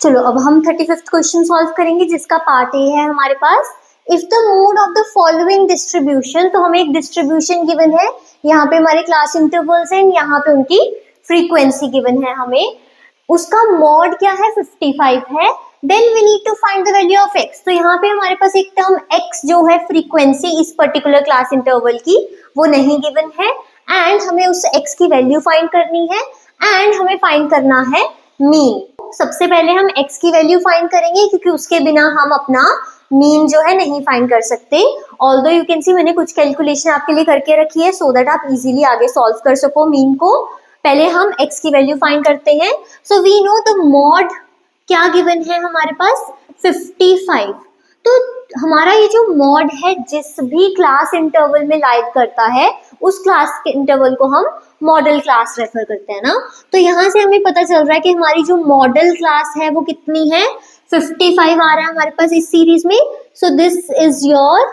चलो अब हम 35th क्वेश्चन सॉल्व करेंगे जिसका पार्ट ए है हमारे पास। If the mode of the following distribution, तो हमें एक डिस्ट्रीब्यूशन गिवन है, यहाँ पे हमारे क्लास इंटरवल्स हैं, यहाँ पे उनकी फ्रीक्वेंसी गिवन है, हमें उसका मॉड क्या है 55 है। Then we need to find the value of x। तो यहाँ पे हमारे पास एक टर्म x जो है फ्रीक्वेंसी इस पर्टिकुलर क्लास इंटरवल की वो नहीं गिवन है, एंड हमें उस x की वैल्यू फाइंड करनी है, एंड हमें फाइंड करना है मीन। सबसे पहले हम x की वैल्यू फाइंड करेंगे क्योंकि उसके बिना हम अपना मीन जो है नहीं फाइंड कर सकते। ऑल्दो यू कैन सी मैंने कुछ कैलकुलेशन आपके लिए करके रखी है सो दैट आप इजीली आगे सॉल्व कर सको मीन को। पहले हम x की वैल्यू फाइंड करते हैं। So we know the mode क्या गिवन है हमारे पास 55। तो हमारा ये जो मॉड है जिस भी क्लास इंटरवल में लाइक करता है उस क्लास के इंटरवल को हम मॉडल क्लास रेफर करते हैं ना। तो यहाँ से हमें पता चल रहा है कि हमारी जो मॉडल क्लास है वो कितनी है 55 आ रहा है हमारे पास इस सीरीज में। So this is your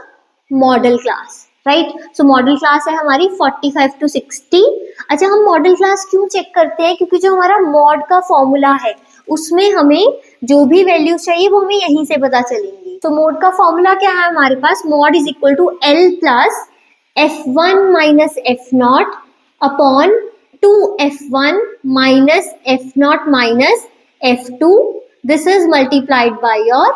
model class, right. So model class है हमारी 45 to 60। अच्छा, हम मॉडल क्लास क्यों चेक करते हैं? क्योंकि जो हमारा मॉड का फॉर्मूला है उसमें हमें जो भी वैल्यू चाहिए वो हमें यहीं से पता चलेंगी। तो मॉड का फॉर्मूला क्या है हमारे पास? Mode is equal to L plus F1 minus F0 upon 2F1 minus F0 minus F2। This is multiplied by your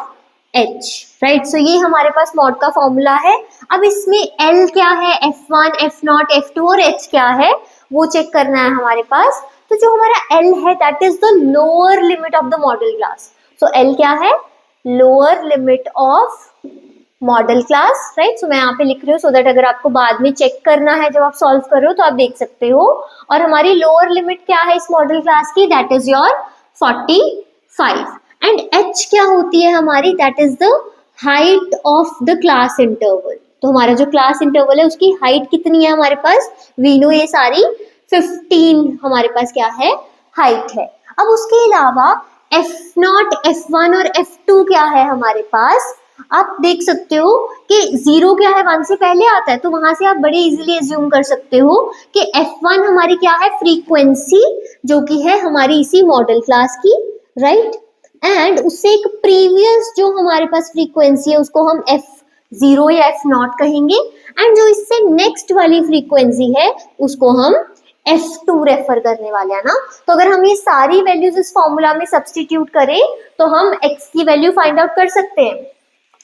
H, right. So ये हमारे पास मॉड का फॉर्मूला है। अब इसमें L क्या है, F1, F0, F2 और H क्या है वो चेक करना है हमारे पास। तो जो हमारा L है that is the lower limit of the model class. So L क्या है? Lower limit of model class, right. So मैं यहाँ पे लिख रही हूँ सो दैट अगर आपको बाद में चेक करना है जब आप सॉल्व कर रहे हो तो आप देख सकते हो। और हमारी लोअर लिमिट क्या है इस मॉडल क्लास की? That is your 45। And H क्या होती है हमारी? That is the height of the class interval. तो हमारा जो क्लास इंटरवल है उसकी हाइट कितनी है हमारे पास? वी नो ये सारी 15 हमारे पास क्या है? हाइट है। अब उसके अलावा F0, F1 और F2 क्या है हमारे पास? आप देख सकते हो कि 0 क्या है 1 से पहले आता है, तो वहां से आप बड़े इजीली एज्यूम कर सकते हो कि F1 हमारी क्या है? फ्रीक्वेंसी, जो कि है हमारी इसी मॉडल क्लास की, राइट। एंड उससे एक प्रीवियस जो हमारे पास फ्रीक्वेंसी है उसको हम F0 या F0 कहेंगे, एंड जो इससे नेक्स्ट वाली फ्रीक्वेंसी है उसको हम F2 रेफर करने वाले हैं ना। तो अगर हम ये सारी वैल्यूज इस फॉर्मूला में सब्स्टिट्यूट करें तो हम x की वैल्यू फाइंड आउट कर सकते हैं।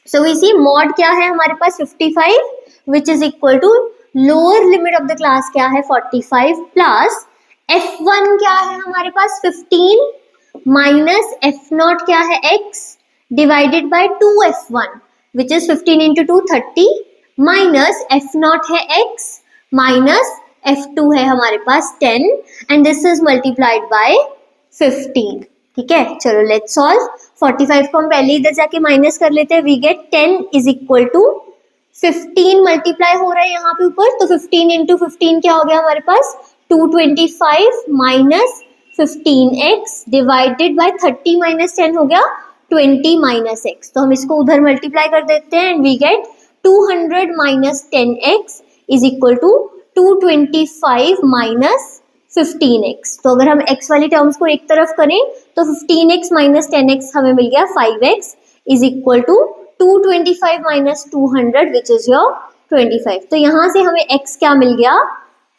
सो वी सी मॉड क्या है हमारे पास 55 which is equal to lower limit of the class क्या है 45 प्लस F1 क्या है हमारे पास 15 माइनस F0 क्या है x divided by 2F1 which is 15 into 2 30 minus F0 है x माइनस F2 है हमारे पास 10 and this is multiplied bye 15। ठीक है, चलो लेट्स सॉल्व। 45 को हम पहले इधर जाके माइनस कर लेते हैं। We get 10 is equal to 15 multiply हो रहा है यहाँ पे ऊपर, तो 15 इंटू 15 क्या हो गया हमारे पास 225 minus 15x divided by 30 minus 10 हो गया 20 माइनस x। तो हम इसको उधर मल्टीप्लाई कर देते हैं and we get 200 minus 10x is equal to 225 minus 15x। तो अगर हम x वाली टर्म्स को एक तरफ करें तो 15x माइनस 10x हमें मिल गया 5x is equal to 225 minus 200 which is your 25। तो यहाँ से हमें x क्या मिल गया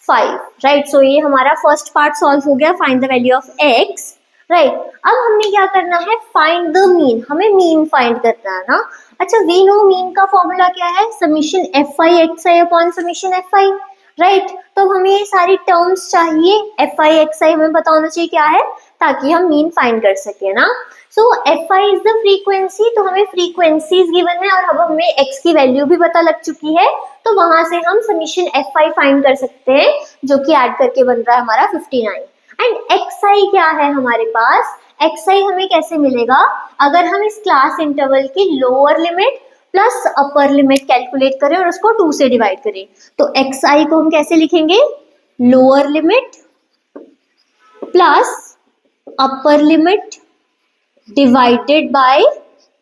5, राइट। सो ये हमारा फर्स्ट पार्ट सॉल्व हो गया, find the value of x, right. अब हमने क्या करना है? Find the mean. हमें मीन फाइंड करना है ना। अच्छा, वी नो मीन का फॉर्मूला क्या है? Summation fi xi upon summation fi, right. तो हमें ये सारी टर्म्स चाहिए, fi xi हमें पता होना चाहिए क्या है ताकि हम मीन फाइंड कर सके ना। सो fi इज द फ्रीक्वेंसी, तो हमें फ्रीक्वेंसीज गिवन है और अब हमें x की वैल्यू भी पता लग चुकी है, तो वहां से हम समीशन fi फाइंड कर सकते हैं जो कि ऐड करके बन रहा है हमारा 59। एंड xi क्या है हमारे पास? xi हमें कैसे मिलेगा? अगर हम इस क्लास इंटरवल की lower limit plus upper limit calculate करें और उसको 2 से डिवाइड करें, तो xi को हम कैसे लिखेंगे? Lower limit plus upper limit divided by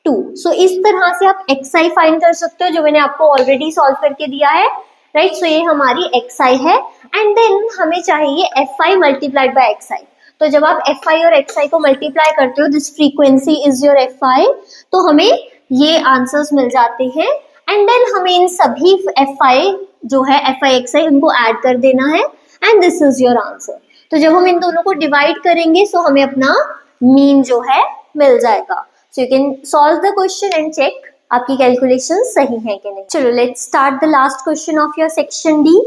2। सो इस तरह से आप xi फाइंड कर सकते हो जो मैंने आपको ऑलरेडी सॉल्व करके दिया है, राइट। सो ये हमारी xi है एंड देन हमें चाहिए fi मल्टीप्लाइड बाय xi। तो जब आप fi और xi को मल्टीप्लाई करते हो, this frequency is your fi, तो हमें ये आंसर्स मिल जाते हैं एंड देन हमें इन सभी fi जो है fi xi उनको ऐड कर देना है and this is your answer. तो जब हम इन दोनों को डिवाइड करेंगे सो हमें अपना मीन जो है मिल जाएगा। So you can solve the question and check आपकी कैलकुलेशन सही है कि नहीं। चलो let's start the last question of your section D.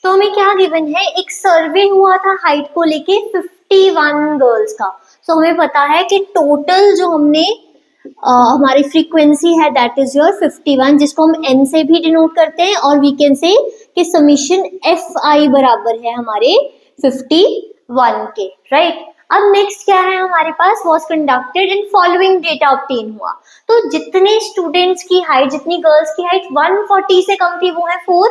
तो हमें क्या गिवन है, एक सर्वे हुआ था हाइट को लेके 51 गर्ल्स का। तो हमें पता है कि टोटल जो हमने हमारी फ्रीक्वेंसी है दैट इज योर 51, जिसको हम n से भी डिनोट करते हैं और वी कैन से कि समीशन fi बराबर है हमारे 51 के, राइट। अब नेक्स्ट क्या है हमारे पास, was conducted and following data obtain हुआ। तो जितने स्टूडेंट्स की हाइट, जितनी गर्ल्स की हाइट 140 से कम थी वो है 4,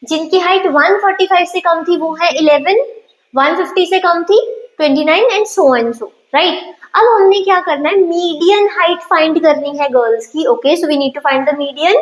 जिनकी हाइट 145 से कम थी वो है 11, 150 से कम थी 29 एंड सो राइट। अब हमने क्या करना है, मीडियन हाइट फाइंड करनी है गर्ल्स की। Okay, so we need to find the median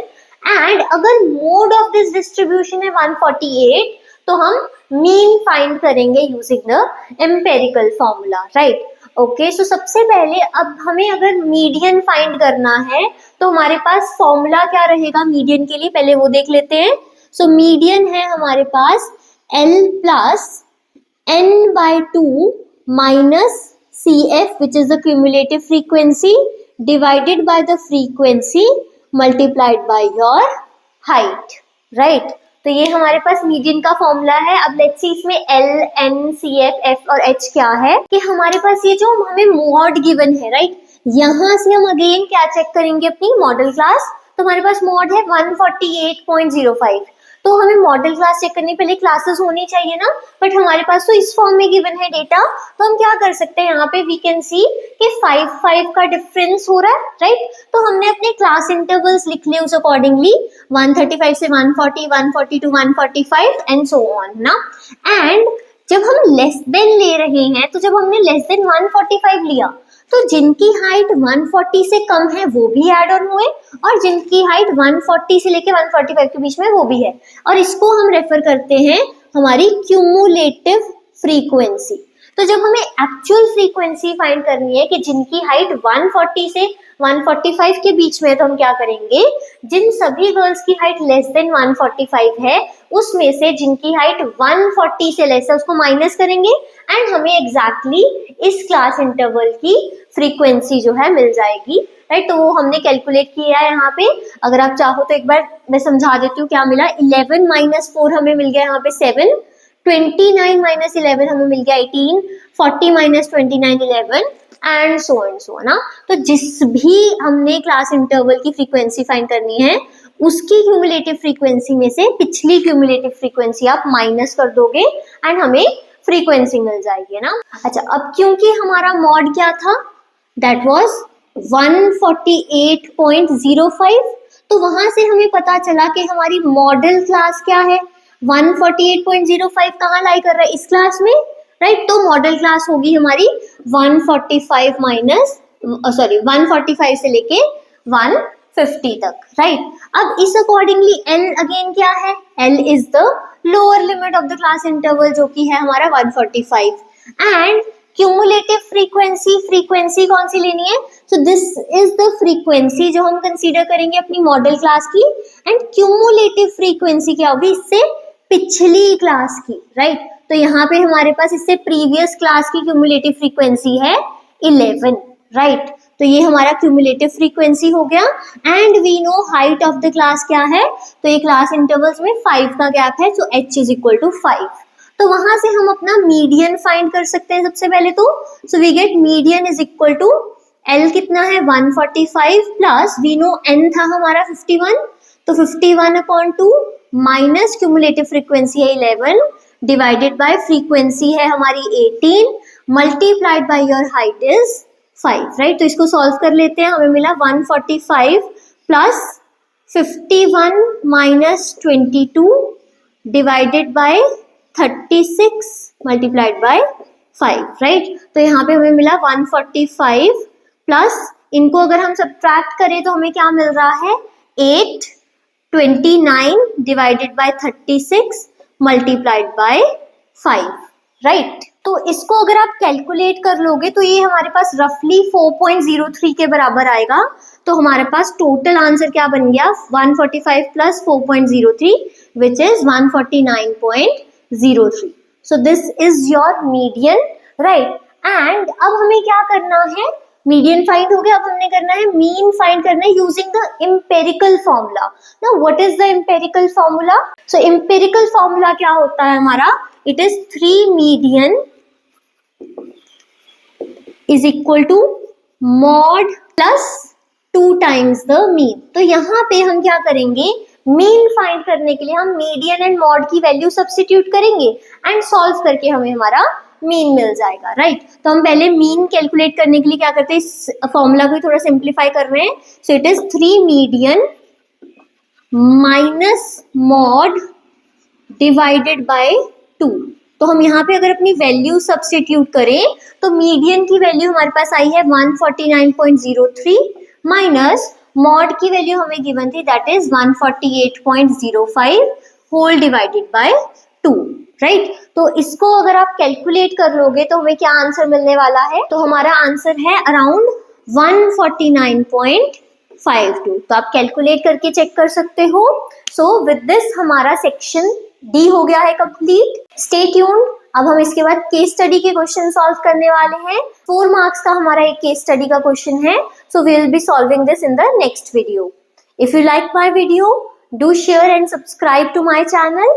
and अगर मोड ऑफ दिस डिस्ट्रीब्यूशन है 148 तो हम मीन फाइंड करेंगे using the empirical formula, right. Okay, so सबसे पहले अब हमें अगर मीडियन फाइंड करना है तो हमारे पास फॉर्मूला क्या रहेगा मीडियन के लिए, पहले वो देख लेते हैं। सो मीडियन है हमारे पास L plus n by 2 minus CF which is the cumulative frequency divided by the frequency multiplied by your height, right। तो ये हमारे पास मीडियन का फॉर्मूला है। अब लेट्स सी इसमें L, N, CF, F और H क्या है कि हमारे पास ये जो हमें मॉड गिवन है, राइट। यहाँ से हम अगेन क्या चेक करेंगे अपनी मॉडल क्लास। तो हमारे पास मॉड है 148.05, तो हमें मॉडल क्लास चेक करनी, पहले क्लासेस होनी चाहिए ना, बट हमारे पास तो इस फॉर्म में गिवन है डेटा। तो हम क्या कर सकते हैं, यहाँ पे वी कैन सी कि 5 का डिफरेंस हो रहा है, राइट। तो हमने अपने क्लास इंटरवल्स लिख लिए उस अकॉर्डिंगली 135 से 140, 140 टू 145 एंड सो ऑन ना। एंड जब हम लेस देन ले रहे हैं, तो जब हमने लेस देन 145 लिया तो जिनकी हाइट 140 से कम है वो भी ऐड ऑन हुए और जिनकी हाइट 140 से लेके 145 के बीच में वो भी है, और इसको हम रेफर करते हैं हमारी क्यूमुलेटिव फ्रीक्वेंसी। तो जब हमें एक्चुअल फ्रीक्वेंसी फाइंड करनी है कि जिनकी हाइट 140 से 145 के बीच में है, तो हम क्या करेंगे, जिन सभी गर्ल्स की हाइट लेस देन 145 है उसमें से जिनकी हाइट 140 से लेस है उसको माइनस करेंगे एंड हमें एग्जैक्टली इस क्लास इंटरवल की फ्रीक्वेंसी जो है मिल जाएगी, राइट। तो वो हमने कैलकुलेट किया है यहाँ पे। अगर आप चाहो तो एक बार मैं समझा देती हूँ क्या मिला। 11 माइनस 4 हमें मिल गया यहाँ पे 7, 29 माइनस 11 हमें मिल गया 18, 40 माइनस 29 11 एंड सो ना। तो जिस भी हमने क्लास इंटरवल की फ्रीक्वेंसी फाइंड करनी है उसकी क्यूमुलेटिव फ्रीक्वेंसी में से पिछली क्यूमुलेटिव फ्रीक्वेंसी आप माइनस कर दोगे एंड हमें फ्रीक्वेंसी मिल जाएगी ना। अच्छा, अब क्योंकि हमारा मॉड क्या था, दैट वाज 148.05, तो वहां से हमें पता चला कि हमारी मॉडल क्लास क्या है, 148.05 कहाँ लाई कर रहा है, इस क्लास में, राइट। तो मॉडल क्लास होगी हमारी 145 से लेके 150 तक, राइट। अब इस अकॉर्डिंगली L अगेन क्या है, L is the lower limit of the class interval जो कि है हमारा 145 एंड क्यूमुलेटिव फ्रीक्वेंसी कौन सी लेनी है, so this is the frequency जो हम कंसीडर करेंगे अपनी मॉडल क्लास की एंड क्यूमुलेटिव फ्रीक्वेंसी क्या होगी, इससे पिछली क्लास की, राइट। तो यहाँ पे हमारे पास इससे प्रीवियस क्लास की क्यूमुलेटिव फ्रीक्वेंसी है 11, राइट। तो ये हमारा क्यूमुलेटिव फ्रीक्वेंसी हो गया and we know height of the class क्या है, तो ये क्लास इंटरवल्स में 5 का गैप है, सो h इज इक्वल टू 5। तो वहां से हम अपना मीडियन फाइंड कर सकते हैं सबसे पहले तो। So we get median is equal to L कितना है 145 प्लस वी नो n था हमारा 51, तो 51/2 माइनस क्यूमुलेटिव फ्रीक्वेंसी है 11 डिवाइडेड बाय फ्रीक्वेंसी है हमारी 18 multiplied by your height is 5, right. तो इसको सॉल्व कर लेते हैं, हमें मिला 145 plus 51 minus 22 divided by 36 multiplied by 5, right. तो यहाँ पे हमें मिला 145 प्लस इनको अगर हम सब्ट्रैक्ट करें तो हमें क्या मिल रहा है 829 divided by 36 multiplied by 5, right. तो इसको अगर आप कैलकुलेट कर लोगे तो ये हमारे पास रफली 4.03 के बराबर आएगा। तो हमारे पास टोटल आंसर क्या बन गया 145 plus 4.03 which is 149.03। So this is your median, right. And अब हमें क्या करना है, मीडियन फाइंड हो गया, अब हमने करना है मीन फाइंड करना है using the empirical formula. Now what is the empirical formula? So empirical formula क्या होता है हमारा, it is 3 median is equal to mode plus 2 times the mean. तो यहाँ पे हम क्या करेंगे, मीन फाइंड करने के लिए हम मीडियन एंड मॉड की वैल्यू सब्स्टिट्यूट करेंगे एंड सॉल्व करके हमें हमारा मीन मिल जाएगा, राइट। तो हम पहले मीन कैलकुलेट करने के लिए क्या करते हैं, इस फॉर्मूला को थोड़ा सिंप्लीफाई कर रहे हैं। So it is 3 median minus mod divided by 2। तो हम यहाँ पे अगर अपनी वैल्यू सब्स्टिट्यूट करें तो मीडियन की वैल्यू हमारे पास आई है 149.03 माइनस मॉड की वैल्यू हमें गिवन थी that is 148.05 whole divided by 2, right. तो इसको अगर आप कैलकुलेट कर लोगे तो हमें क्या आंसर मिलने वाला है, तो हमारा आंसर है अराउंड 149.52। तो आप कैलकुलेट करके चेक कर सकते हो। सो विद दिस हमारा सेक्शन डी हो गया है कंप्लीट। स्टे ट्यून्ड, अब हम इसके बाद केस स्टडी के क्वेश्चन सॉल्व करने वाले हैं। 4 मार्क्स का हमारा एक केस स्टडी का क्वेश्चन है। So we will be solving this in the next video. If you like my video, do share and subscribe to my channel.